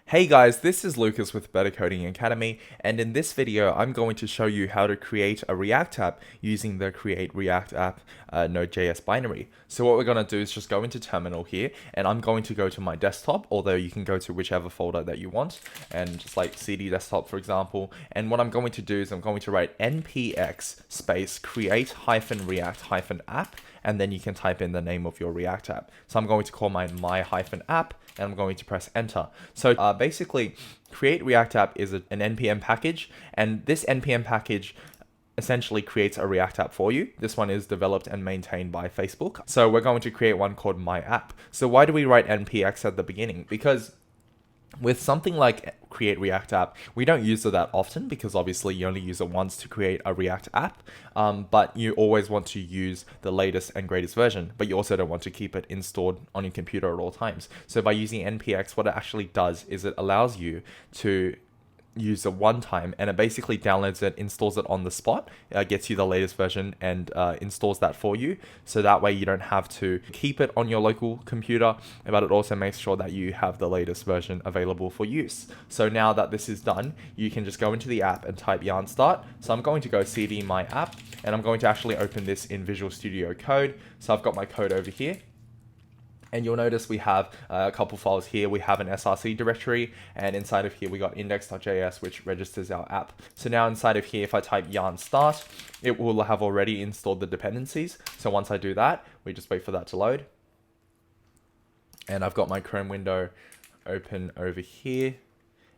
Hey guys, this is Lucas with Better Coding Academy, and in this video I'm going to show you how to create a React app using the create React app node.js binary. So what we're going to do is just go into terminal here, and I'm going to go to my desktop, although you can go to whichever folder that you want, and just like cd desktop for example. And what I'm going to do is I'm going to write npx space create hyphen react hyphen app, and then you can type in the name of your React app. So I'm going to call mine my hyphen app, and I'm going to press enter. So basically, create React app is an npm package, and this npm package essentially creates a React app for you. This one is developed and maintained by Facebook. So we're going to create one called my app. So why do we write npx at the beginning? Because with something like create React app, we don't use it that often because obviously you only use it once to create a React app, but you always want to use the latest and greatest version, but you also don't want to keep it installed on your computer at all times. So by using npx, what it actually does is it allows you to use it one time, and it basically downloads it, installs it on the spot, gets you the latest version, and installs that for you. So that way you don't have to keep it on your local computer, but it also makes sure that you have the latest version available for use. So now that this is done, you can just go into the app and type yarn start. So I'm going to go cd my app, and I'm going to actually open this in Visual Studio Code. So I've got my code over here. And you'll notice we have a couple files here. We have an src directory, and inside of here we got index.js, which registers our app. So now inside of here, if I type yarn start, it will have already installed the dependencies. So once I do that, we just wait for that to load. And I've got my Chrome window open over here,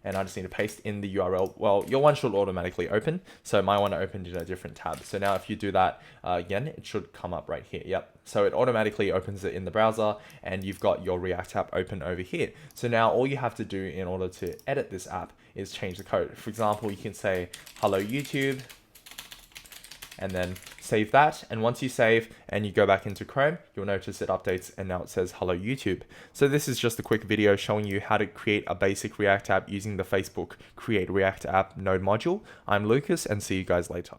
and I just need to paste in the URL. Well, your one should automatically open, so my one opened in a different tab. So now if you do that again, it should come up right here. Yep. So it automatically opens it in the browser, and you've got your React app open over here. So now all you have to do in order to edit this app is change the code. For example, you can say hello YouTube, and then save that. And once you save and you go back into Chrome, you'll notice it updates and now it says hello YouTube. So this is just a quick video showing you how to create a basic React app using the Facebook create React app node module. I'm Lucas, and see you guys later.